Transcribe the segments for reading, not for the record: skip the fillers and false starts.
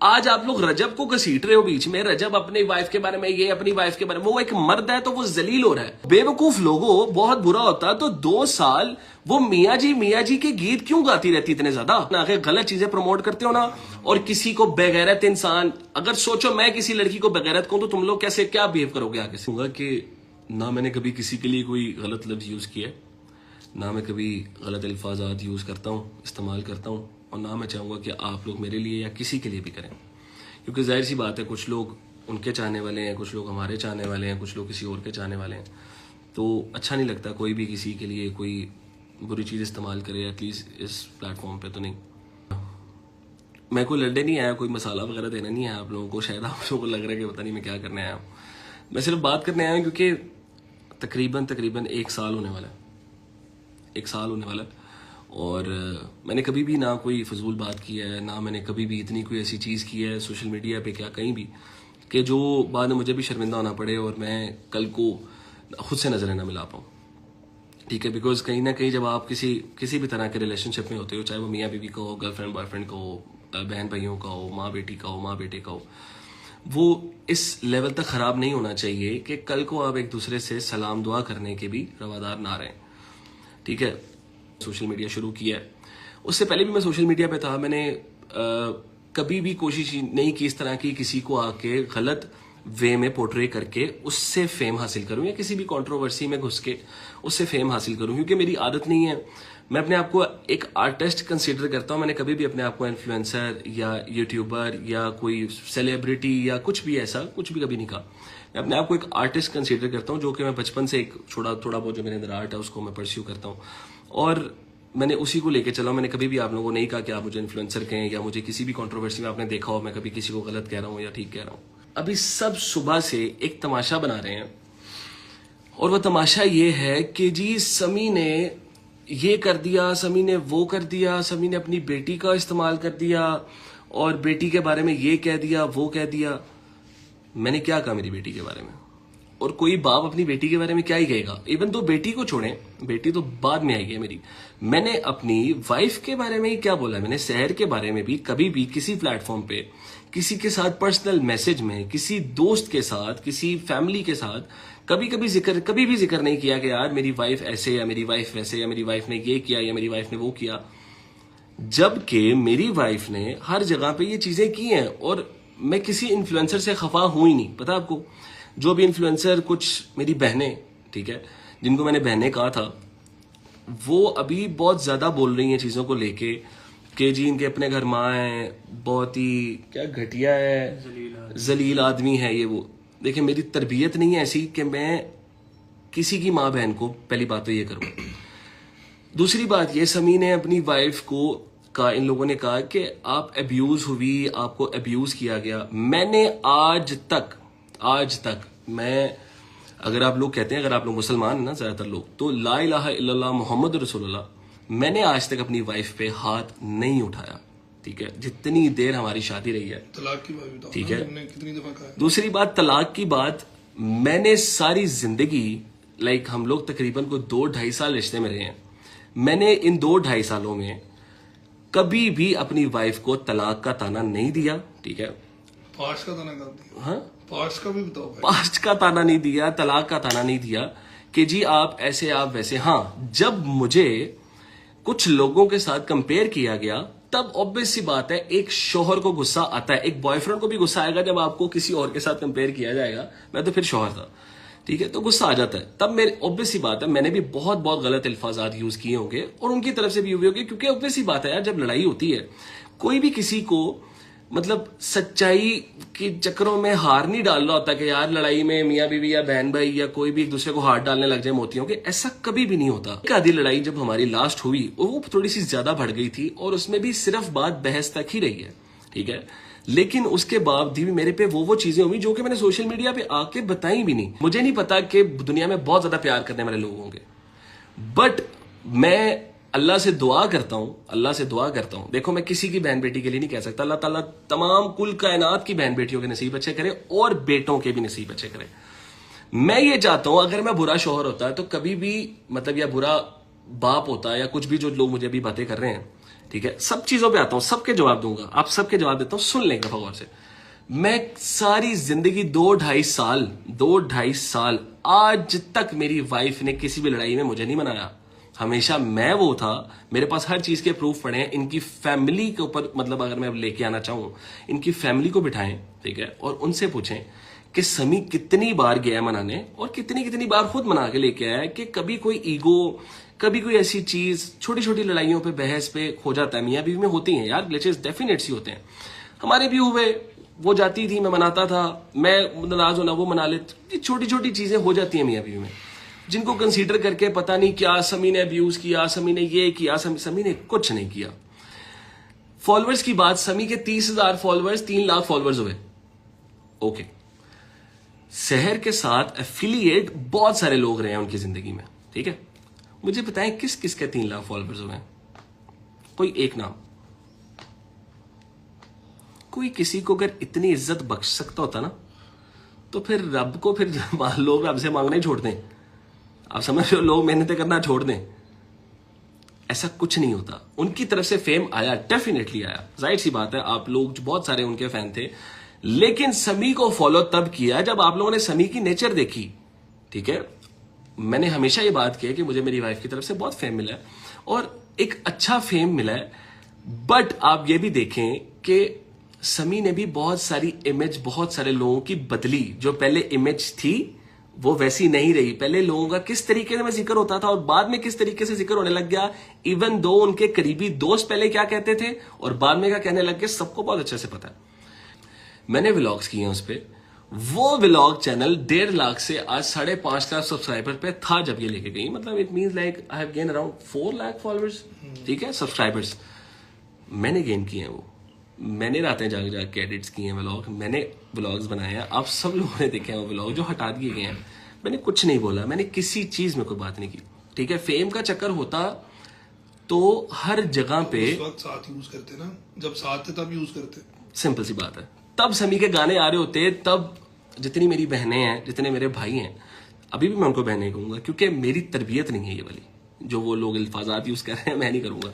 आज आप लोग रजब को घसीट रहे हो बीच में, रजब अपनी वाइफ के बारे में, ये अपनी वाइफ के बारे में, वो एक मर्द है तो वो जलील हो रहा है। बेवकूफ लोगों, बहुत बुरा होता तो 2 साल वो मियाँ जी के गीत क्यों गाती रहती इतने ज्यादा? आगे गलत चीजें प्रमोट करते हो ना, और किसी को बेगैरत इंसान, अगर सोचो मैं किसी लड़की को बेगैरत कहूं तो तुम लोग कैसे क्या बिहेव करोगे आगे से? होगा कि ना मैंने कभी किसी के लिए कोई गलत लफ्ज यूज किया, ना मैं कभी गलत अल्फाजात यूज करता हूँ, इस्तेमाल करता हूँ, और ना मैं चाहूंगा कि आप लोग मेरे लिए या किसी के लिए भी करें, क्योंकि जाहिर सी बात है कुछ लोग उनके चाहने वाले हैं, कुछ लोग हमारे चाहने वाले हैं, कुछ लोग किसी और के चाहने वाले हैं। तो अच्छा नहीं लगता कोई भी किसी के लिए कोई बुरी चीज़ इस्तेमाल करे, एटलीस्ट इस प्लेटफॉर्म पे तो नहीं। मैं कोई लड़ने नहीं आया, कोई मसाला वगैरह देना नहीं आया आप लोगों को। शायद आप लोगों को लग रहा है कि पता नहीं मैं क्या करने आया हूँ। मैं सिर्फ बात करने आया हूँ क्योंकि तकरीबन 1 साल होने वाला है, 1 साल होने वाला है, और मैंने कभी भी ना कोई फजूल बात की है, ना मैंने कभी भी इतनी कोई ऐसी चीज़ की है सोशल मीडिया पे क्या कहीं भी कि जो बाद में मुझे भी शर्मिंदा होना पड़े और मैं कल को खुद से नजरें ना मिला पाऊँ। ठीक है, बिकॉज कहीं ना कहीं जब आप किसी भी तरह के रिलेशनशिप में होते हो, चाहे वो मियाँ बीवी का हो, गर्लफ्रेंड बॉयफ्रेंड का हो, बहन भाइयों का हो, माँ बेटी का हो, माँ बेटे का हो, वो इस लेवल तक खराब नहीं होना चाहिए कि कल को आप एक दूसरे से सलाम दुआ करने के भी रवादार ना रहें। ठीक है, सोशल मीडिया शुरू किया है, उससे पहले भी मैं सोशल मीडिया पे था। मैंने कभी भी कोशिश नहीं की इस तरह की किसी को आके गलत वे में पोर्ट्रे करके उससे फेम हासिल करूं, या किसी भी कंट्रोवर्सी में घुस के उससे फेम हासिल करूं, क्योंकि मेरी आदत नहीं है। मैं अपने आप को एक आर्टिस्ट कंसीडर करता हूं। मैंने कभी भी अपने आप को इन्फ्लुएंसर या यूट्यूबर या कोई सेलिब्रिटी या कुछ भी ऐसा कुछ भी कभी नहीं कहा। मैं अपने आप को एक आर्टिस्ट कंसीडर करता हूं, जो कि मैं बचपन से एक थोड़ा बहुत जो मेरे अंदर आर्ट है उसको मैं परस्यू करता हूं, और मैंने उसी को लेके चला। मैंने कभी भी आप लोगों को नहीं कहा कि आप मुझे इन्फ्लुएंसर कहें, या मुझे किसी भी कंट्रोवर्सी में आपने देखा हो मैं कभी किसी को गलत कह रहा हूं या ठीक कह रहा हूं। अभी सब सुबह से एक तमाशा बना रहे हैं, और वो तमाशा ये है कि जी समी ने ये कर दिया, समी ने वो कर दिया, समी ने अपनी बेटी का इस्तेमाल कर दिया और बेटी के बारे में ये कह दिया वो कह दिया। मैंने क्या कहा मेरी बेटी के बारे में? और कोई बाप अपनी बेटी के बारे में क्या ही कहेगा? इवन तो बेटी को छोड़ें, बेटी तो बाद में आई है मेरी, मैंने अपनी वाइफ के बारे में ही क्या बोला? मैंने शहर के बारे में भी कभी भी किसी प्लेटफॉर्म पे किसी के साथ पर्सनल मैसेज में, किसी दोस्त के साथ, किसी फैमिली के साथ कभी भी जिक्र नहीं किया कि यार मेरी वाइफ ऐसे या मेरी वाइफ वैसे, या मेरी वाइफ ने ये किया या मेरी वाइफ ने वो किया। जबकि मेरी वाइफ ने हर जगह पे ये चीजें की हैं, और मैं किसी इन्फ्लुएंसर से खफा हूं ही नहीं। पता आपको, जो भी इन्फ्लुएंसर, कुछ मेरी बहनें, ठीक है, जिनको मैंने बहनें कहा था, वो अभी बहुत ज्यादा बोल रही हैं चीजों को लेके कि जी इनके अपने घर माँ है, बहुत ही क्या घटिया है, जलील आदमी है ये वो। देखिए मेरी तरबियत नहीं है ऐसी कि मैं किसी की माँ बहन को, पहली बात तो ये करूँ। दूसरी बात ये, समी ने अपनी वाइफ को कहा, इन लोगों ने कहा कि आप अब्यूज हुई, आपको अब्यूज किया गया। मैंने आज तक मैं, अगर आप लोग कहते हैं, अगर आप लोग मुसलमान हैं ना ज्यादातर लोग, तो ला इलाहा इल्लल्लाह मुहम्मद रसूलुल्लाह, मैंने आज तक अपनी वाइफ पे हाथ नहीं उठाया। ठीक है, जितनी देर हमारी शादी रही है। तलाक की बात बताओ, ठीक है, कितनी दफा कहा है? दूसरी बात, तलाक की बात, मैंने सारी जिंदगी, हम लोग तकरीबन को 2-2.5 साल रिश्ते में रहे हैं। मैंने इन 2-2.5 सालों में कभी भी अपनी वाइफ को तलाक का ताना नहीं दिया। ठीक है, पास्ट का ताना कब दिया? हाँ, पास्ट का भी बताओ भाई। पास्ट का ताना नहीं दिया, तलाक का ताना नहीं दिया कि जी आप ऐसे आप वैसे। हाँ, जब मुझे कुछ लोगों के साथ कंपेयर किया गया, तब ऑब्वियस सी बात है एक शोहर को गुस्सा आता है, एक बॉयफ्रेंड को भी गुस्सा आएगा जब आपको किसी और के साथ कंपेयर किया जाएगा। मैं तो फिर शोहर था, ठीक है, तो गुस्सा आ जाता है। तब मेरे, ऑब्वियस सी बात है, मैंने भी बहुत गलत अल्फाजात यूज किए होंगे और उनकी तरफ से भी हुए होंगे, क्योंकि ऑब्वियस सी बात है यार, जब लड़ाई होती है, कोई भी किसी को सच्चाई के चक्करों में हार नहीं डाल रहा होता कि यार लड़ाई में मियाँ बीवी या बहन भाई या कोई भी एक दूसरे को हाथ डालने लग जाए मोतियों के। ऐसा कभी भी नहीं होता। एक आधी लड़ाई जब हमारी लास्ट हुई, वो थोड़ी सी ज्यादा बढ़ गई थी, और उसमें भी सिर्फ बात बहस तक ही रही है। ठीक है, लेकिन उसके बावजूद भी मेरे पे वो चीजें हुई जो कि मैंने सोशल मीडिया पे आके बताई भी नहीं। मुझे नहीं पता कि दुनिया में बहुत ज्यादा प्यार करने वाले लोग होंगे, बट मैं अल्लाह से दुआ करता हूं। देखो, मैं किसी की बहन बेटी के लिए नहीं कह सकता, अल्लाह ताला तमाम कुल कायनात की बहन बेटियों के नसीब अच्छे करे और बेटों के भी नसीब अच्छे करे। मैं ये चाहता हूं, अगर मैं बुरा शौहर होता है तो कभी भी या बुरा बाप होता है, या कुछ भी जो लोग मुझे अभी बातें कर रहे हैं, ठीक है, सब चीजों पे आता हूं, सबके जवाब दूंगा, आप सबके जवाब देता हूं, सुन लेंगे गौर से। मैं सारी जिंदगी 2-2.5 साल आज तक मेरी वाइफ ने किसी भी लड़ाई में मुझे नहीं मनाया। हमेशा मैं वो था, मेरे पास हर चीज के प्रूफ पड़े हैं। इनकी फैमिली के ऊपर, मतलब अगर मैं अब लेके आना चाहूं, इनकी फैमिली को बिठाएं, ठीक है, और उनसे पूछें कि समी कितनी बार गया मनाने और कितनी बार खुद मना के लेके आया, कि कभी कोई ईगो, कभी कोई ऐसी चीज, छोटी छोटी लड़ाइयों पे, बहस पे हो जाता है। मियां बीवी में होती हैं यार, ग्लिचेस डेफिनेट सी होते हैं, हमारे भी हुए। वो जाती थी, मैं मनाता था, मैं नाराज होना, वो मना लेती, छोटी छोटी चीजें हो जाती हैं मियां बीवी में, जिनको कंसीडर करके पता नहीं क्या समी ने अब्यूज किया, समी ने ये किया, समी ने कुछ नहीं किया। फॉलोअर्स की बात, समी के 30,000 फॉलोअर्स 3 लाख फॉलोअर्स हुए, ओके। शहर के साथ एफिलिएट बहुत सारे लोग रहे हैं उनकी जिंदगी में, ठीक है। मुझे बताएं किस किस के 3 लाख फॉलोअर्स हुए हैं, कोई एक नाम। कोई किसी को अगर इतनी इज्जत बख्श सकता होता ना, तो फिर रब को, फिर लोग रब से मांगना ही छोड़ दें। आप समझ रहे हो, लोग मेहनतें करना छोड़ दें। ऐसा कुछ नहीं होता। उनकी तरफ से फेम आया, डेफिनेटली आया, जाहिर सी बात है, आप लोग बहुत सारे उनके फैन थे। लेकिन समी को फॉलो तब किया जब आप लोगों ने समी की नेचर देखी, ठीक है। मैंने हमेशा ये बात की है कि मुझे मेरी वाइफ की तरफ से बहुत फेम मिला है और एक अच्छा फेम मिला है। बट आप ये भी देखें कि समी ने भी बहुत सारी इमेज, बहुत सारे लोगों की बदली। जो पहले इमेज थी वो वैसी नहीं रही। पहले लोगों का किस तरीके में जिक्र होता था और बाद में किस तरीके से जिक्र होने लग गया, इवन दो उनके करीबी दोस्त पहले क्या कहते थे और बाद में क्या कहने लग गए, सबको बहुत अच्छे से पता है। मैंने व्लॉग्स किए हैं उस पर। वो व्लॉग चैनल 1.5 लाख से आज 5.5 लाख सब्सक्राइबर पे था जब ये लेके गई। मतलब it means like I have gain around 4 lakh followers, ठीक है, सब्सक्राइबर्स मैंने गेन किए हैं। वो मैंने रातें जाग जाग के एडिट्स किए हैं व्लॉग, मैंने व्लॉग्स बनाए हैं। आप सब लोगों ने देखे हैं वो व्लॉग जो हटा दिए गए हैं। मैंने कुछ नहीं बोला, मैंने किसी चीज में कोई बात नहीं की, ठीक है। फेम का चक्कर होता तो हर जगह पे उस वक्त साथ यूज करते ना, जब साथ थे तब यूज करते। सिंपल सी बात है, तब समी के गाने आ रहे होते, तब जितनी मेरी बहनें हैं, जितने मेरे भाई हैं, अभी भी मैं उनको बहनें कहूंगा क्योंकि मेरी तरबियत नहीं है ये वाली जो वो लोग अल्फाजात यूज कर रहे हैं, मैं नहीं करूंगा,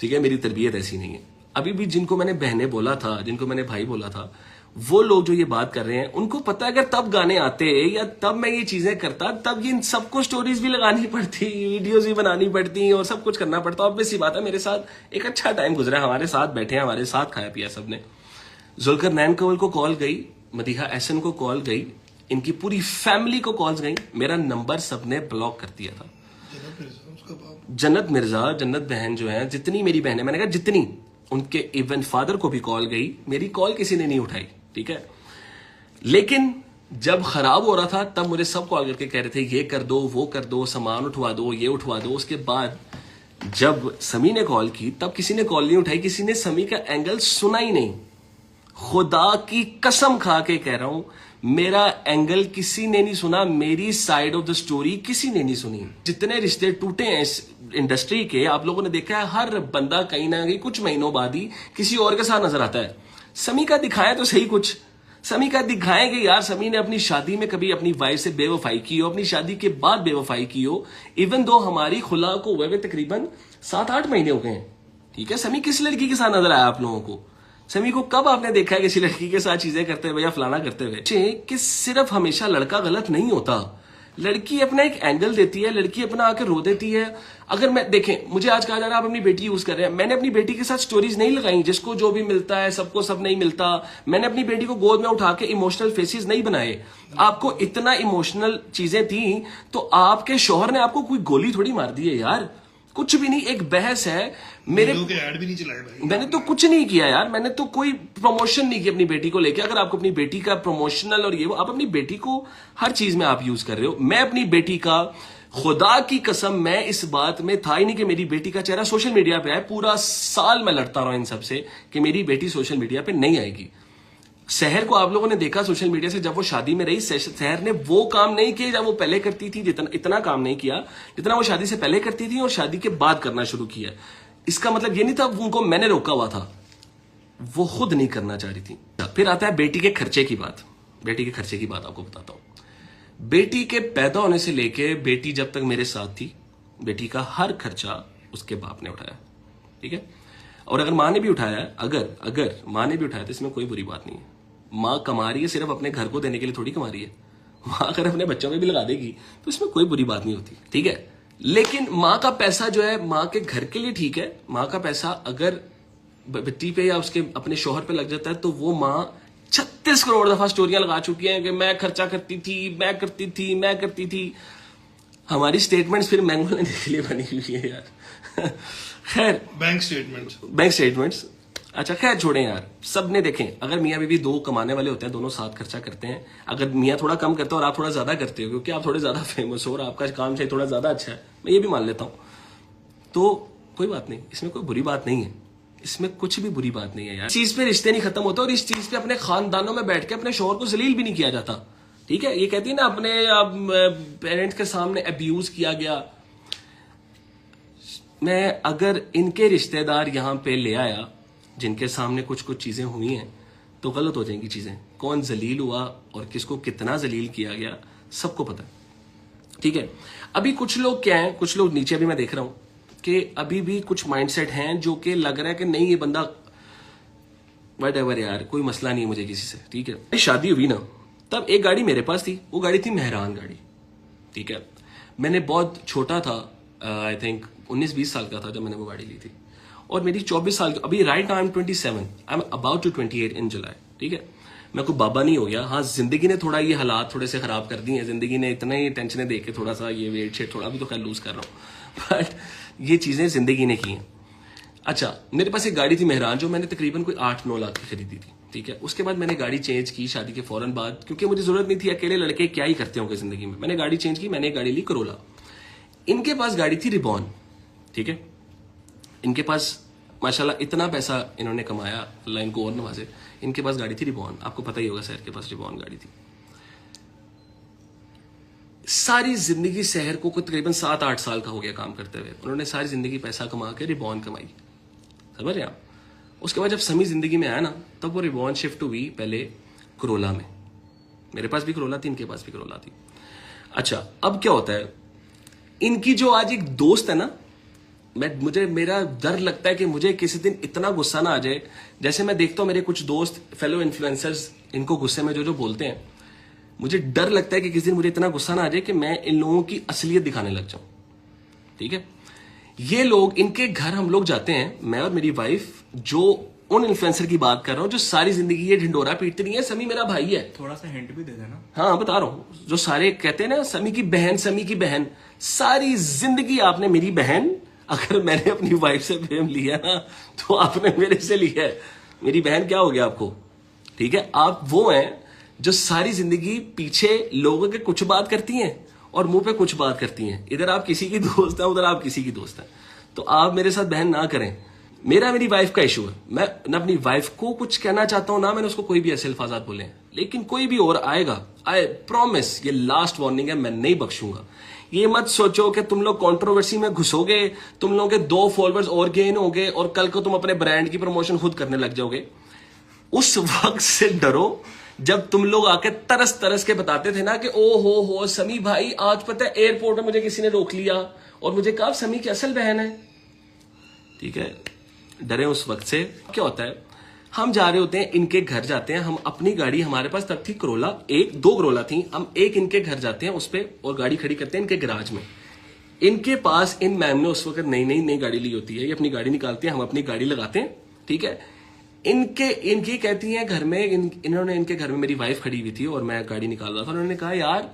ठीक है। मेरी तरबियत ऐसी नहीं है। अभी भी जिनको मैंने बहनें बोला था, जिनको मैंने भाई बोला था, वो लोग जो ये बात कर रहे हैं उनको पता है अगर तब गाने आते या तब मैं ये चीजें करता, तब ये सबको स्टोरीज भी लगानी पड़ती, वीडियोस भी बनानी पड़ती और सब कुछ करना पड़ता। ऑब्वियस सी बात है, मेरे साथ एक अच्छा टाइम गुजरा, हमारे साथ बैठे हैं, हमारे साथ खाया पिया सबने। जुल्कर नैन कंवल को कॉल गई, मदीहा एहसन को कॉल गई, इनकी पूरी फैमिली को कॉल्स गई, मेरा नंबर सबने ब्लॉक कर दिया था। जन्नत मिर्जा, जन्नत बहन जो है, जितनी मेरी बहन है, मैंने कहा जितनी, उनके इवन फादर को भी कॉल गई, मेरी कॉल किसी ने नहीं उठाई, ठीक है। लेकिन जब खराब हो रहा था तब मुझे सब कॉल करके कह रहे थे ये कर दो, वो कर दो, सामान उठवा दो, ये उठवा दो। उसके बाद जब समी ने कॉल की तब किसी ने कॉल नहीं उठाई, किसी ने समी का एंगल सुना ही नहीं। खुदा की कसम खा के कह रहा हूं, मेरा एंगल किसी ने नहीं सुना, मेरी साइड ऑफ द स्टोरी किसी ने नहीं सुनी। जितने रिश्ते टूटे हैं इस इंडस्ट्री के, आप लोगों ने देखा है, हर बंदा कहीं ना कहीं कुछ महीनों बाद ही किसी और के साथ नजर आता है। समी का दिखाएं तो सही कुछ, समी का दिखाएं कि यार समी ने अपनी शादी में कभी अपनी वाइफ से बेवफाई की हो, अपनी शादी के बाद बेवफाई की हो, इवन दो हमारी खुला को हुए तकरीबन 7-8 महीने हो गए हैं, ठीक है। समी किस लड़की के साथ नजर आया आप लोगों को? समी को कब आपने देखा है किसी लड़की के साथ चीजें करते हुए या फलाना करते हुए? कि सिर्फ हमेशा लड़का गलत नहीं होता, लड़की अपना एक एंगल देती है, लड़की अपना आकर रो देती है। अगर मैं देखें, मुझे आज कहा जा रहा है आप अपनी बेटी यूज कर रहे हैं, मैंने अपनी बेटी के साथ स्टोरीज नहीं लगाई जिसको जो भी मिलता है, सबको सब नहीं मिलता। मैंने अपनी बेटी को गोद में उठा के इमोशनल फेसेस नहीं बनाए। आपको इतना इमोशनल चीजें थी तो आपके शौहर ने आपको कोई गोली थोड़ी मार दी है यार, कुछ भी नहीं, एक बहस है। मेरे ऐड भी नहीं चलाए भाई, मैंने तो कुछ नहीं किया यार, मैंने तो कोई प्रमोशन नहीं की अपनी बेटी को लेके। अगर आपको अपनी बेटी का प्रमोशनल और ये वो, आप अपनी बेटी को हर चीज में आप यूज कर रहे हो। मैं अपनी बेटी का, खुदा की कसम, मैं इस बात में था ही नहीं कि मेरी बेटी का चेहरा सोशल मीडिया पे आए। पूरा साल मैं लड़ता रहा इन सबसे कि मेरी बेटी सोशल मीडिया पे नहीं आएगी। शहर को आप लोगों ने देखा सोशल मीडिया से, जब वो शादी में रही, शहर ने वो काम नहीं किए जब वो पहले करती थी, इतना काम नहीं किया जितना वो शादी से पहले करती थी और शादी के बाद करना शुरू किया। इसका मतलब ये नहीं था उनको मैंने रोका हुआ था, वो खुद नहीं करना चाह रही थी। फिर आता है बेटी के खर्चे की बात। बेटी के खर्चे की बात आपको बताता हूं। बेटी के पैदा होने से लेके बेटी जब तक मेरे साथ थी, बेटी का हर खर्चा उसके बाप ने उठाया, ठीक है। और अगर माँ ने भी उठाया है, अगर माँ ने भी उठाया तो इसमें कोई बुरी बात नहीं है। माँ कमा रही है सिर्फ अपने घर को देने के लिए थोड़ी कमा रही है। माँ अगर अपने बच्चों में भी लगा देगी तो इसमें कोई बुरी बात नहीं होती, ठीक है। लेकिन माँ का पैसा जो है माँ के घर के लिए ठीक है, माँ का पैसा अगर बेटी पे या उसके अपने शौहर पे लग जाता है तो वो माँ 36 करोड़ दफा स्टोरियां लगा चुकी हैं कि मैं खर्चा करती थी। हमारी स्टेटमेंट्स फिर मैंगो लेने के लिए बनी हुई है यार। खैर, बैंक स्टेटमेंट्स अच्छा खैर छोड़ें यार, सब ने देखें, अगर मियाँ बीवी दो कमाने वाले होते हैं, दोनों साथ खर्चा करते हैं, अगर मियाँ थोड़ा कम करते हो और आप थोड़ा ज्यादा करते हो क्योंकि आप थोड़े ज्यादा फेमस हो और आपका काम चाहिए थोड़ा ज्यादा अच्छा है, मैं ये भी मान लेता हूं, तो कोई बात नहीं, इसमें कोई बुरी बात नहीं है, इसमें कुछ भी बुरी बात नहीं है यार। इस चीज पे रिश्ते नहीं खत्म होते और इस चीज पे अपने खानदानों में बैठ के अपने शौहर को जलील भी नहीं किया जाता, ठीक है। ये कहती है ना अपने पेरेंट्स के सामने अब्यूज किया गया। मैं अगर इनके रिश्तेदार यहां पे ले आया जिनके सामने कुछ चीजें हुई हैं तो गलत हो जाएंगी चीजें। कौन जलील हुआ और किसको कितना जलील किया गया सबको पता है, ठीक है। अभी कुछ लोग क्या हैं, कुछ लोग नीचे भी मैं देख रहा हूं कि अभी भी कुछ माइंडसेट हैं जो कि लग रहा है कि नहीं ये बंदा व्हाटएवर यार, कोई मसला नहीं है मुझे किसी से, ठीक है। शादी हुई ना तब एक गाड़ी मेरे पास थी, वो गाड़ी थी मेहरान गाड़ी, ठीक है। मैंने बहुत छोटा था, आई थिंक 19-20 साल का था जब मैंने वो गाड़ी ली थी और मेरी 24 साल की, अभी right I am 27, I am about to 28 in July, ठीक है। मैं कोई बाबा नहीं हो गया। हाँ, जिंदगी ने थोड़ा ये हालात थोड़े से खराब कर दिए हैं, जिंदगी ने इतना ही टेंशनें दे के थोड़ा सा ये वेट शेट थोड़ा भी तो खैर लूज कर रहा हूँ, बट ये चीजें जिंदगी ने की हैं। अच्छा, मेरे पास एक गाड़ी थी मेहरान जो मैंने तकरीबन कोई 8-9 लाख की खरीदी थी, ठीक है। उसके बाद मैंने गाड़ी चेंज की शादी के फौरन बाद, क्योंकि मुझे जरूरत नहीं थी, अकेले लड़के क्या ही करते होंगे जिंदगी में। मैंने गाड़ी चेंज की, मैंने एक गाड़ी ली करोला। इनके पास गाड़ी थी रिबॉन, ठीक है। इनके पास माशाल्लाह इतना पैसा इन्होंने कमाया, अल्लाह इनको और नवाजे। इनके पास गाड़ी थी रिबॉन, आपको पता ही होगा शहर के पास रिबॉन गाड़ी थी। सारी जिंदगी शहर को तकरीबन 7-8 साल का हो गया काम करते हुए, उन्होंने सारी जिंदगी पैसा कमा के रिबॉन कमाई, समझ रहे आप। उसके बाद जब समी जिंदगी में आया ना तब वो रिबॉन शिफ्ट हुई पहले करोला में। मेरे पास भी करोला थी, इनके पास भी करोला थी। अच्छा, अब क्या होता है, इनकी जो आज एक दोस्त है ना, मुझे मेरा डर लगता है कि मुझे किसी दिन इतना गुस्सा ना आ जाए। जैसे मैं देखता हूं मेरे कुछ दोस्त फेलो इन्फ्लुएंसर्स इनको गुस्से में जो बोलते हैं, मुझे डर लगता है कि किसी दिन मुझे इतना गुस्सा ना आ जाए कि मैं इन लोगों की असलियत दिखाने लग जाऊं, ठीक है। ये लोग, इनके घर हम लोग जाते हैं, मैं और मेरी वाइफ, जो उन इन्फ्लुएंसर की बात कर रहा हूं जो सारी जिंदगी ये ढिंडोरा पीटती नहीं है, समी मेरा भाई है। थोड़ा सा हिंट भी दे देना। हाँ, बता रहा हूं, जो सारे कहते हैं ना समी की बहन, सारी जिंदगी आपने मेरी बहन, अगर मैंने अपनी वाइफ से प्रेम लिया ना तो आपने मेरे से लिया है। मेरी बहन क्या हो गया आपको, ठीक है। आप वो हैं जो सारी जिंदगी पीछे लोगों के कुछ बात करती हैं और मुंह पे कुछ बात करती हैं। इधर आप किसी की दोस्त है, उधर आप किसी की दोस्त है, तो आप मेरे साथ बहन ना करें। मेरी वाइफ का इशू है, मैं न अपनी वाइफ को कुछ कहना चाहता हूं ना मैंने उसको कोई भी ऐसे अल्फाजात बोले हैं, लेकिन कोई भी और आएगा, आई प्रॉमिस, ये लास्ट वार्निंग है, मैं नहीं बख्शूंगा। ये मत सोचो कि तुम लोग कंट्रोवर्सी में घुसोगे, तुम लोगों के 2 फॉलोअर्स और गेन होंगे और कल को तुम अपने ब्रांड की प्रमोशन खुद करने लग जाओगे। उस वक्त से डरो जब तुम लोग आके तरस के बताते थे ना कि ओ हो समी भाई, आज पता है एयरपोर्ट में मुझे किसी ने रोक लिया और मुझे कहा समी की असल बहन है, ठीक है। डरे उस वक्त से। क्या होता है, हम जा रहे होते हैं, इनके घर जाते हैं, हम अपनी गाड़ी, हमारे पास तब थी करोला, 2 करोला थी, हम एक इनके घर जाते हैं उस पे और गाड़ी खड़ी करते हैं इनके गैराज में। इनके पास इन मैम ने उस वक्त नई गाड़ी ली होती है, ये अपनी गाड़ी निकालती है, हम अपनी गाड़ी लगाते हैं, ठीक है। इनकी कहती है घर में, इन्होंने इनके घर में मेरी वाइफ खड़ी हुई थी और मैं गाड़ी निकाल रहा था, उन्होंने कहा यार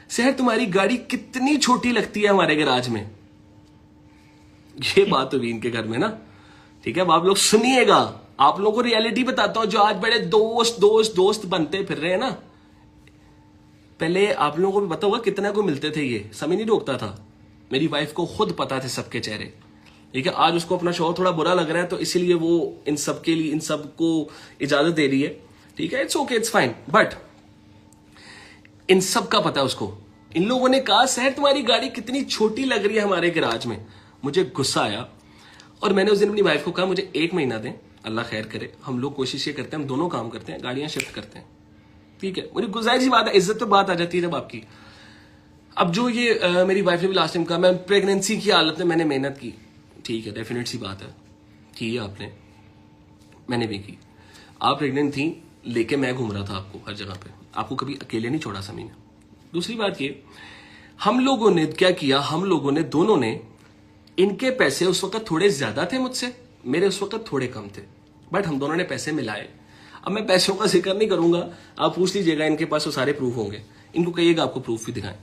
शहर तुम्हारी गाड़ी कितनी छोटी लगती है हमारे गैराज में। ये बात हुई इनके घर में ना, ठीक है। अब आप लोग सुनिएगा, आप लोगों को रियलिटी बताता हूं, जो आज बड़े दोस्त बनते फिर रहे हैं ना, पहले आप लोगों को भी पता होगा कितना को मिलते थे ये, समी नहीं रोकता था। मेरी वाइफ को खुद पता थे सबके चेहरे, ठीक है। आज उसको अपना शौहर थोड़ा बुरा लग रहा है तो इसीलिए वो इन सब के लिए, इन सब को इजाजत दे रही है, ठीक है। It's okay, it's fine, but in सब का पता है उसको। इन लोगों ने कहा शहर तुम्हारी गाड़ी कितनी छोटी लग रही है हमारे गैराज में। मुझे गुस्सा आया और मैंने उस दिन अपनी वाइफ को कहा मुझे 1 महीना दें, अल्लाह खैर करे, हम लोग कोशिश ये करते हैं, हम दोनों काम करते हैं, गाड़ियां शिफ्ट करते हैं, ठीक है। मुझे गुजारिश ही बात है, इज्जत तो बात आ जाती है जब आपकी। अब जो ये मेरी वाइफ ने भी लास्ट टाइम कहा मैं प्रेगनेंसी की हालत में मैंने मेहनत की, ठीक है, डेफिनेट सी बात है, की है आपने, मैंने भी की। आप प्रेग्नेंट थी, लेके मैं घूम रहा था आपको हर जगह पे, आपको कभी अकेले नहीं छोड़ा समी ने। दूसरी बात ये, हम लोगों ने क्या किया, हम लोगों ने दोनों ने, इनके पैसे उस वक्त थोड़े ज्यादा थे मुझसे, मेरे उस वक्त थोड़े कम थे, बट हम दोनों ने पैसे मिलाए। अब मैं पैसों का जिक्र नहीं करूंगा, आप पूछ लीजिएगा, इनके पास वो सारे प्रूफ होंगे, इनको कहिएगा आपको प्रूफ भी दिखाएं।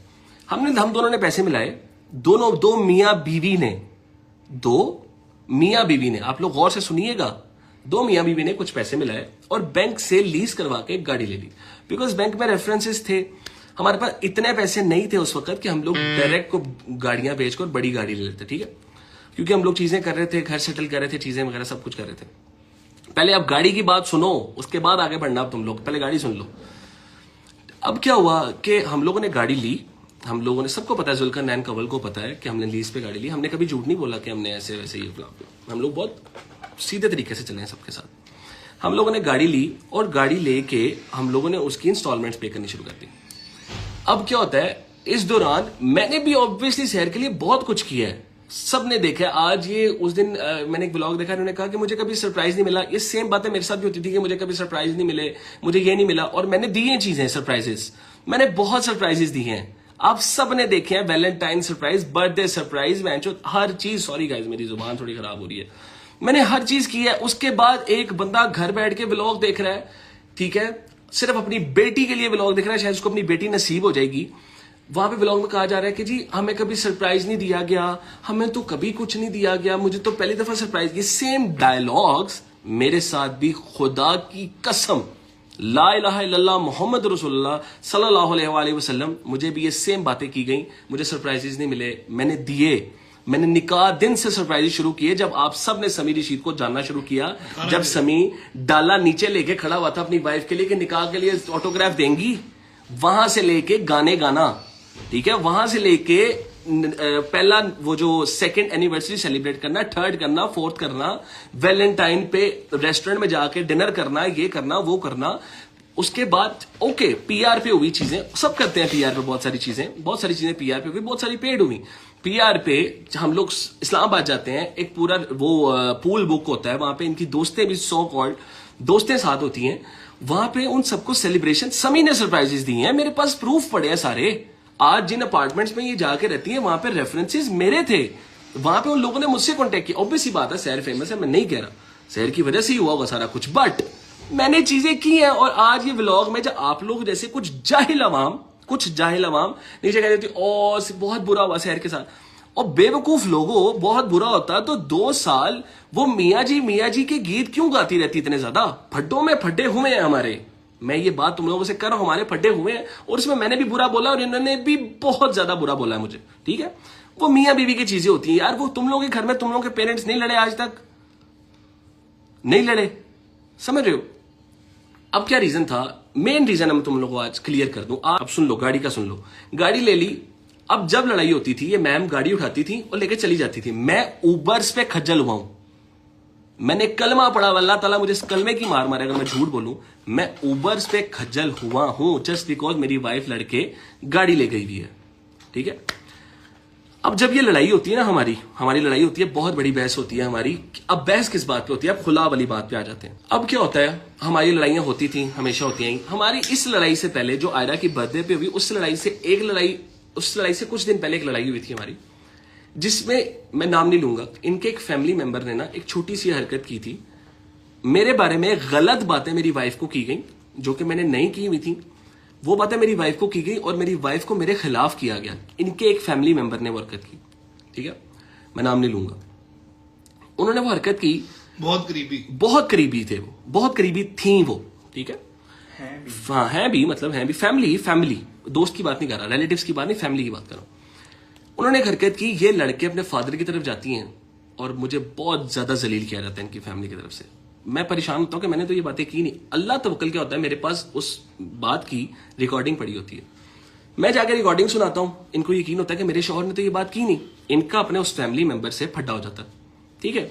हम दोनों ने पैसे मिलाए, दो मियां बीवी ने, आप लोग गौर से सुनिएगा, दो मियां बीवी ने कुछ पैसे मिलाए और बैंक से लीज करवा के एक गाड़ी ले ली। बिकॉज बैंक में रेफरेंसेस थे, हमारे पास इतने पैसे नहीं थे उस वक्त कि हम लोग डायरेक्ट को गाड़ियां बेचकर बड़ी गाड़ी ले लेते, ठीक है, क्योंकि हम लोग चीजें कर रहे थे, घर सेटल कर रहे थे, चीजें वगैरह सब कुछ कर रहे थे। पहले आप गाड़ी की बात सुनो, उसके बाद आगे बढ़ना। अब तुम लोग पहले गाड़ी सुन लो। अब क्या हुआ कि हम लोगों ने गाड़ी ली, हम लोगों ने, सबको पता है, जुल्कर नैन कंवल को पता है कि हमने लीज पे गाड़ी ली। हमने कभी झूठ नहीं बोला कि हमने ऐसे वैसे ये, हम लोग बहुत सीधे तरीके से चले हैं सबके साथ। हम लोगों ने गाड़ी ली और गाड़ी लेके हम लोगों ने उसकी इंस्टॉलमेंट्स पे करनी शुरू कर दी। अब क्या होता है, इस दौरान मैंने भी ऑब्वियसली शहर के लिए बहुत कुछ किया है, सबने देखा है। आज ये उस दिन मैंने एक ब्लॉग देखा, उन्होंने कहा कि मुझे कभी सरप्राइज नहीं मिला। ये सेम बातें मेरे साथ भी होती थी कि मुझे कभी सरप्राइज नहीं मिले, मुझे ये नहीं मिला, और मैंने दी हैं चीजें, सरप्राइजेस, मैंने बहुत सरप्राइजेस दी हैं, आप सब ने देखे हैं। वैलेंटाइन सरप्राइज, बर्थडे सरप्राइज, हर चीज, सॉरी गाइज मेरी जुबान थोड़ी खराब हो रही है, मैंने हर चीज की है। उसके बाद एक बंदा घर बैठ के व्लॉग देख रहा है, ठीक है, सिर्फ अपनी बेटी के लिए व्लॉग देख रहा है, शायद उसको अपनी बेटी नसीब हो जाएगी। वहां पे व्लॉग में कहा जा रहा है कि जी हमें कभी सरप्राइज नहीं दिया गया, हमें तो कभी कुछ नहीं दिया गया, मुझे तो पहली दफा सरप्राइज। ये सेम डायलॉग्स मेरे साथ भी, खुदा की कसम, ला इलाहा इल्लल्लाह मोहम्मद रसूलुल्लाह सल्लल्लाहु अलैहि वसल्लम, मुझे भी ये सेम बातें की गई, मुझे सरप्राइजेस नहीं मिले, मैंने दिए। मैंने निकाह दिन से सरप्राइज शुरू किए, जब आप सब ने समी रशीद को जानना शुरू किया, जब समी डाला नीचे लेके खड़ा हुआ था अपनी वाइफ के लिए कि निकाह के लिए ऑटोग्राफ देंगी, वहां से लेके गाने गाना, ठीक है, वहां से लेके पहला वो जो सेकंड एनिवर्सरी सेलिब्रेट करना, थर्ड करना, फोर्थ करना, वैलेंटाइन पे रेस्टोरेंट में जाके डिनर करना, ये करना, वो करना। उसके बाद ओके, पीआर पे हुई चीजें, सब करते हैं पीआर पे, बहुत सारी चीजें पीआर पे हुई, बहुत सारी पेड हुई। पीआर पे हम लोग इस्लामाबाद जाते हैं, एक पूरा वो पूल बुक होता है, वहां पे इनकी दोस्तें भी, सो कॉल्ड दोस्तें साथ होती हैं, वहां पे उन सबको सेलिब्रेशन समी ने सरप्राइजेस दी हैं। मेरे पास प्रूफ पड़े हैं सारे। आज जिन अपार्टमेंट्स में ये जाके रहती है, वहां पे रेफरेंसेस मेरे थे, वहां पे उन लोगों ने मुझसे कांटेक्ट किया। ऑब्वियस ही बात है, शहर फेमस है, मैं नहीं कह रहा शहर की वजह से ही हुआ होगा सारा कुछ, बट मैंने चीजें की हैं। और आज ये व्लॉग में जब आप लोग जैसे कुछ जाहिल अवाम नीचे कह देती ओ बहुत बुरा हुआ शहर के साथ, और बेवकूफ लोगों, बहुत बुरा होता तो 2 साल वो मियाँ जी के गीत क्यों गाती रहती इतने ज्यादा? फड्डों में फड्डे हुए हैं हमारे, मैं ये बात तुम लोगों से कर रहा हूं, हमारे फड्डे हुए हैं, और इसमें मैंने भी बुरा बोला और इन्होंने भी बहुत ज्यादा बुरा बोला है मुझे, ठीक है। वो मियाँ बीवी की चीजें होती हैं यार, वो तुम लोगों के घर में तुम लोगों के पेरेंट्स नहीं लड़े आज तक, नहीं लड़े, समझ रहे हो? अब क्या रीजन था, मेन रीजन हम तुम लोगों को आज क्लियर कर दूं। आप सुन लो, गाड़ी का सुन लो। गाड़ी ले ली, अब जब लड़ाई होती थी, ये मैम गाड़ी उठाती थी और लेके चली जाती थी। मैं उबर्स पे खज्जल हुआ हूं, मैंने कलमा पढ़ा, अल्लाह ताला मुझे इस कलमे की मार मारे अगर मैं झूठ बोलूं। मैं उबर्स पे खज्जल हुआ हूं जस्ट बिकॉज मेरी वाइफ लड़के गाड़ी ले गई हुई है, ठीक है। अब जब ये लड़ाई होती है ना, हमारी लड़ाई होती है, बहुत बड़ी बहस होती है हमारी। अब बहस किस बात पे होती है? अब खुला वाली बात पे आ जाते हैं। अब क्या होता है, हमारी लड़ाइयां होती थी, हमेशा होती हैं। हमारी इस लड़ाई से पहले जो आयरा की बर्थडे पे हुई, उस लड़ाई से कुछ दिन पहले एक लड़ाई हुई थी हमारी, जिसमें मैं नाम नहीं लूंगा। इनके एक फैमिली मेंबर ने ना एक छोटी सी हरकत की थी, मेरे बारे में गलत बातें मेरी वाइफ को की गई, जो कि मैंने नहीं की हुई थी। वो बातें मेरी वाइफ को की गई और मेरी वाइफ को मेरे खिलाफ किया गया। इनके एक फैमिली मेंबर ने वो हरकत की, ठीक है, मैं नाम नहीं लूंगा। उन्होंने वो हरकत की, बहुत करीबी थे वो, बहुत करीबी थी वो, ठीक है। हाँ, हैं भी, मतलब हैं भी, फैमिली, दोस्त की बात नहीं कर रहा, रिलेटिव्स की बात नहीं, फैमिली की बात कर रहा हूं। उन्होंने एक हरकत की, ये लड़के अपने फादर की तरफ जाती हैं और मुझे बहुत ज्यादा जलील किया जाता है इनकी फैमिली की तरफ से। मैं परेशान होता हूं कि मैंने तो ये बातें की नहीं। अल्लाह तवक्कल क्या होता है, मेरे पास उस बात की रिकॉर्डिंग पड़ी होती है, मैं जाकर रिकॉर्डिंग सुनाता हूं, इनको यकीन होता है कि मेरे शौहर ने तो ये बात की नहीं। इनका अपने उस फैमिली मेंबर से फड्डा हो जाता है, ठीक है।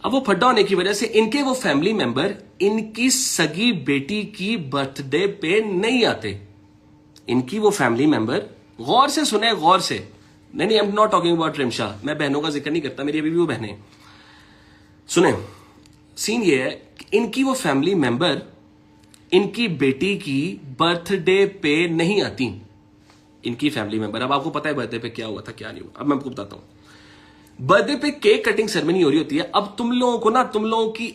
अब वो फड्डा होने की वजह से इनके वो फैमिली मेंबर इनकी सगी बेटी की बर्थडे पे नहीं आते। इनकी वो फैमिली मेंबर, गौर से सुने, गौर से, नहीं, I am not talking about Rimsha, मैं बहनों का जिक्र नहीं करता, मेरी अभी भी वो बहनें। सुने, सीन ये है कि इनकी वो फैमिली मेंबर इनकी बेटी की बर्थडे पे नहीं आती। इनकी फैमिली मेंबर, अब आपको पता है बर्थडे पे क्या हुआ था क्या नहीं हुआ, अब मैं आपको बताता हूं। बर्थडे पे केक कटिंग सेरेमनी हो रही होती है। अब तुम लोगों को ना, तुम लोगों की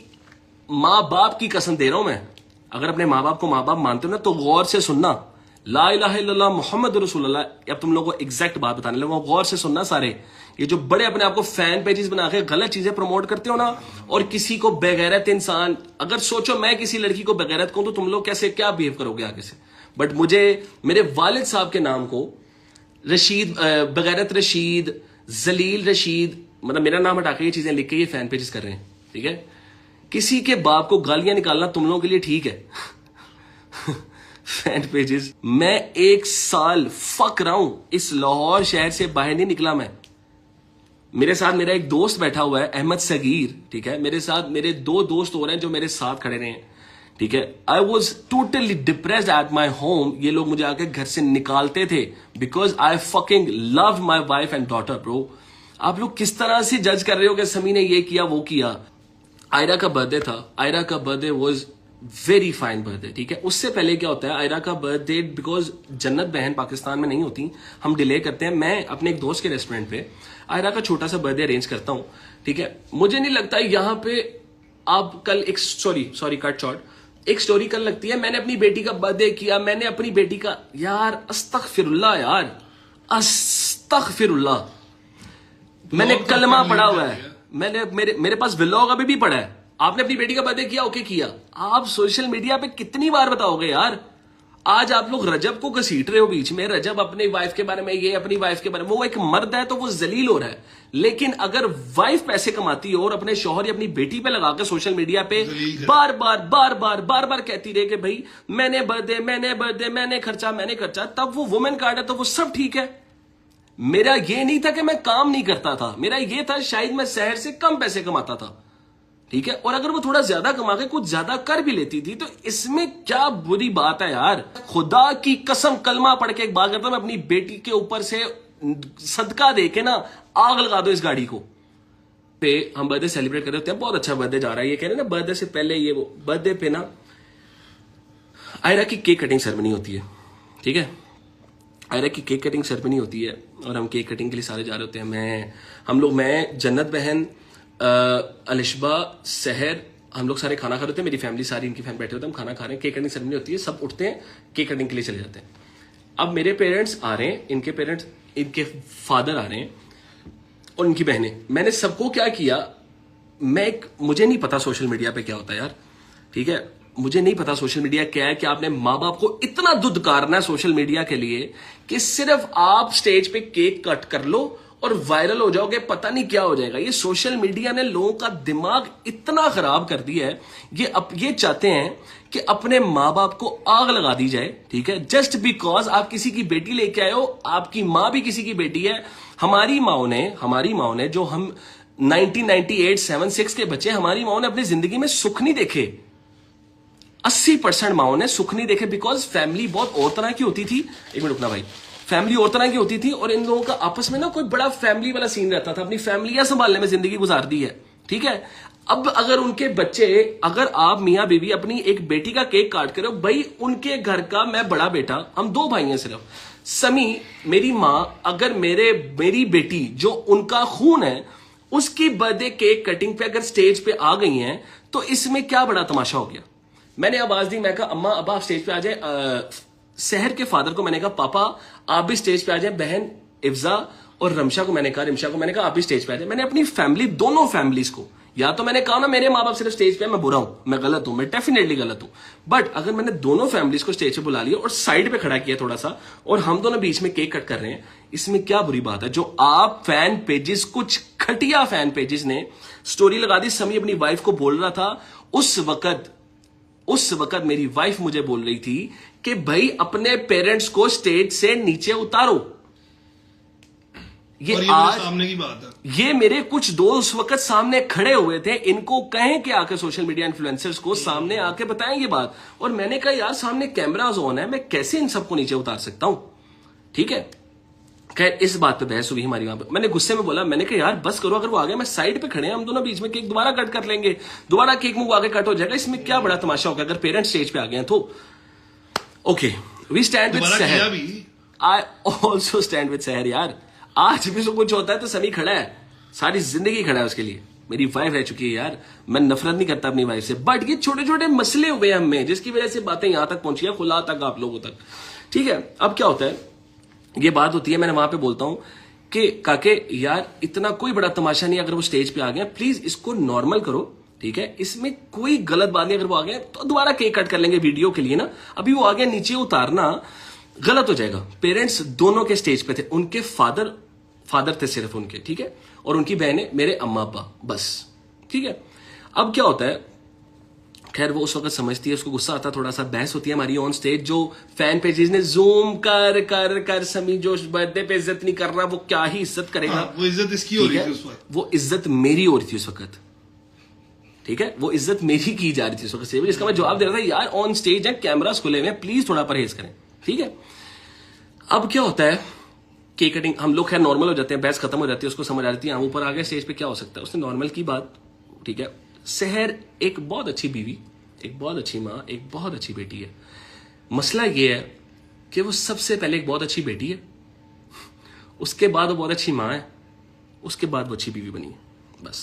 माँ बाप की कसम दे रहा हूं मैं, अगर अपने माँ बाप को माँ बाप मानते हो ना तो गौर से सुनना, ला इलाहा इल्लल्लाह मुहम्मद रसूलुल्लाह। अब तुम लोगों को एग्जैक्ट बात बताने लगा, गौर से सुनना सारे। ये जो बड़े अपने आप को फैन पेजेस बना के गलत चीजें प्रमोट करते हो ना, और किसी को बेगैरत इंसान, अगर सोचो मैं किसी लड़की को बेगैरत कहूं तो तुम लोग कैसे क्या बिहेव करोगे आगे से। बट मुझे मेरे वालिद साहब के नाम को रशीद, बेगैरत रशीद, जलील रशीद, मतलब मेरा नाम हटा के ये चीजें लिख के ये फैन पेजेस कर रहे हैं, ठीक है। किसी के बाप को गालियां निकालना तुम लोगों के लिए ठीक है। फैन पेजेस, मैं 1 साल फक रहा हूं, इस लाहौर शहर से बाहर नहीं निकला मैं। मेरे साथ मेरा एक दोस्त बैठा हुआ है अहमद सगीर, ठीक है। मेरे साथ मेरे 2 दोस्त हो रहे हैं जो मेरे साथ खड़े रहे हैं, ठीक है। I was totally depressed at my home. ये लोग मुझे आके घर से निकालते थे because I fucking love my wife and daughter. Bro, आप लोग किस तरह से जज कर रहे हो कि समी ने ये किया वो किया। आयरा का बर्थडे था, आयरा का birthday was very fine birthday, ठीक है। उससे पहले क्या होता है, आयरा का बर्थडे बिकॉज जन्नत बहन पाकिस्तान में नहीं होती, हम डिले करते हैं। मैं अपने एक दोस्त के रेस्टोरेंट पे आयरा का छोटा सा बर्थडे अरेंज करता हूं, ठीक है। मुझे नहीं लगता यहां पे आप कल एक सॉरी कट शॉर्ट, एक स्टोरी कल लगती है मैंने अपनी बेटी का बर्थडे किया, मैंने अपनी बेटी का, यार अस्तगफिरुल्लाह, यार अस्तगफिरुल्लाह। मैंने कलमा पढ़ा हुआ है, मैंने मेरे पास व्लॉग अभी भी पढ़ा है। आपने अपनी बेटी का बर्थडे किया, ओके किया, आप सोशल मीडिया पे कितनी बार बताओगे यार। आज आप लोग रजब को घसीट रहे हो बीच में, रजब अपनी वाइफ के बारे में, ये अपनी वाइफ के बारे में, वो एक मर्द है तो वो जलील हो रहा है। लेकिन अगर वाइफ पैसे कमाती हो और अपने शौहर या अपनी बेटी पे लगाकर सोशल मीडिया पे बार बार कहती रहे कि भाई मैंने बर्थडे, मैंने खर्चा, तब वो वुमेन कार्ड है तो वो सब ठीक है। मेरा ये नहीं था कि मैं काम नहीं करता था, मेरा ये था शायद मैं शहर से कम पैसे कमाता था, ठीक है। और अगर वो थोड़ा ज्यादा कमा के कुछ ज्यादा कर भी लेती थी तो इसमें क्या बुरी बात है यार। खुदा की कसम कलमा पढ़ के एक बात करता हूं, मैं अपनी बेटी के ऊपर से सदका दे के ना आग लगा दो इस गाड़ी को। पे हम बर्थडे सेलिब्रेट कर रहे होते हैं, बहुत अच्छा बर्थडे जा रहा है, ये कह रहे हैं ना बर्थडे से पहले ये वो। बर्थडे पे ना आयरा की केक कटिंग सेरेमनी होती है, ठीक है। आयरा की केक कटिंग सेरेमनी होती है और हम केक कटिंग के लिए सारे जा रहे होते हैं। मैं जन्नत बहन, अलिशबा, सहर, हम लोग सारे खाना खा रहे थे, मेरी फैमिली सारी, इनकी फैमिली बैठे होते हैं, हम खाना खा रहे हैं, केक कटिंग सेरेमनी होती है, सब उठते हैं, केक कटिंग के लिए चले जाते हैं। अब मेरे पेरेंट्स आ रहे हैं, इनके पेरेंट्स, इनके फादर आ रहे हैं और इनकी बहनें। मैंने सबको क्या किया, मुझे नहीं पता सोशल मीडिया पे क्या होता है यार, ठीक है। मुझे नहीं पता सोशल मीडिया क्या है कि आपने माँ बाप को इतना दुदकारना है सोशल मीडिया के लिए कि सिर्फ आप स्टेज पे केक कट कर लो और वायरल हो जाओगे, पता नहीं क्या हो जाएगा। ये सोशल मीडिया ने लोगों का दिमाग इतना खराब कर दिया है, ये चाहते हैं कि अपने माँ बाप को आग लगा दी जाए, ठीक है। जस्ट बिकॉज आप किसी की बेटी लेके आए हो, आपकी माँ भी किसी की बेटी है। हमारी माओ ने जो हम 1998-76 के बच्चे, हमारी माओ ने अपनी जिंदगी में सुख नहीं देखे। 80% माओ ने सुख नहीं देखे बिकॉज फैमिली बहुत और तरह की होती थी। एक मिनट रुकना भाई, फैमिली और तरह की होती थी और इन लोगों का आपस में ना कोई बड़ा फैमिली वाला सीन रहता था, अपनी फैमिलियां संभालने में जिंदगी गुजार दी है, ठीक है। अब अगर उनके बच्चे, अगर आप मियां बीवी अपनी एक बेटी का केक काट कर, भाई उनके घर का मैं बड़ा बेटा, हम 2 भाई हैं सिर्फ, समी मेरी माँ, अगर मेरी बेटी जो उनका खून है उसकी बर्थडे केक कटिंग पे अगर स्टेज पे आ गई हैं तो इसमें क्या बड़ा तमाशा हो गया। मैंने आवाज दी, मैं कहा अम्मा अब आप स्टेज पे आ जाए। शहर के फादर को मैंने कहा पापा आप भी स्टेज पे आ जाए, बहन इफ्जा और रिमशा को मैंने कहा आप भी स्टेज पे आ जाए। मैंने अपनी फैमिली, दोनों फैमिलीज को, या तो मैंने कहा ना मेरे माँ बाप सिर्फ स्टेज पे, मैं बुरा हूं, मैं गलत हूं, मैं डेफिनेटली गलत हूं। बट अगर मैंने दोनों फैमिलीज को स्टेज पे बुला लिया और साइड पे खड़ा किया थोड़ा सा, और हम दोनों बीच में केक कट कर रहे हैं, इसमें क्या बुरी बात है। जो आप फैन पेजेस, कुछ घटिया फैन पेजेस ने स्टोरी लगा दी, समी अपनी वाइफ को बोल रहा था, उस वक्त मेरी वाइफ मुझे बोल रही थी कि भाई अपने पेरेंट्स को स्टेज से नीचे उतारो। ये आज सामने की बात है, ये मेरे कुछ दोस्त उस वक्त सामने खड़े हुए थे, इनको कहें कि आके सोशल मीडिया इन्फ्लुएंसर्स को सामने आके बताएं ये बात। और मैंने कहा यार सामने कैमरास ऑन है, मैं कैसे इन सबको नीचे उतार सकता हूं, ठीक है। खैर इस बात पे बहस हुई हमारी वहां पे। मैंने गुस्से में बोला, मैंने कहा यार बस करो, अगर वो आ गया मैं साइड पे खड़े हैं हम दोनों बीच में, केक दोबारा कट कर लेंगे, दोबारा केक मुंह आगे कट हो जाएगा, इसमें क्या बड़ा तमाशा होगा अगर पेरेंट्स स्टेज पे आ गए हैं तो। ओके वी स्टैंड विद दोबारा किया सहर, भी। आई ऑल्सो स्टैंड विद सहर यार। आज भी तो कुछ होता है तो समी खड़ा है, सारी जिंदगी खड़ा है उसके लिए। मेरी वाइफ रह चुकी है यार, मैं नफरत नहीं करता अपनी वाइफ से, बट ये छोटे छोटे मसले हुए हैं हमें जिसकी वजह से बातें यहां तक पहुंची है, खुला तक आप लोगों तक। ठीक है, अब क्या होता है, ये बात होती है, मैंने वहां पे बोलता हूं कि काके यार इतना कोई बड़ा तमाशा नहीं, अगर वो स्टेज पे आ गए प्लीज इसको नॉर्मल करो, ठीक है, इसमें कोई गलत बात नहीं। अगर वो आ गए तो दोबारा केक कट कर लेंगे वीडियो के लिए ना, अभी वो आ गया नीचे उतारना गलत हो जाएगा। पेरेंट्स दोनों के स्टेज पे थे, उनके फादर थे सिर्फ उनके, ठीक है, और उनकी बहनें मेरे अम्मा अब्बा, बस, ठीक है। अब क्या होता है, खैर वो उस वक्त समझती है, उसको गुस्सा आता है, थोड़ा सा बहस होती है हमारी ऑन स्टेज। जो फैन पेजेस ने जूम कर कर कर समी जो बर्थडे पे इज्जत नहीं कर रहा वो क्या ही इज्जत करेगा। वो इज्जत इसकी हो रही थी उस वक्त, वो इज्जत मेरी हो रही थी उस वक्त, ठीक है, वो इज्जत मेरी की जा रही थी उस वक्त। इसका मैं जवाब दे रहा था यार ऑन स्टेज है, कैमरास खुले हुए हैं, प्लीज थोड़ा परहेज करें, ठीक है। अब क्या होता है, केक कटिंग हम लोग खैर नॉर्मल हो जाते हैं, बहस खत्म हो जाती है, उसको समझ आ जाती है, हम ऊपर आ गए स्टेज पे, क्या हो सकता है, उसने नॉर्मल की बात, ठीक है। सहर एक बहुत अच्छी बीवी, एक बहुत अच्छी माँ, एक बहुत अच्छी बेटी है। मसला ये है कि वो सबसे पहले एक बहुत अच्छी बेटी है, उसके बाद वो बहुत अच्छी माँ है, उसके बाद वो अच्छी बीवी बनी है, बस।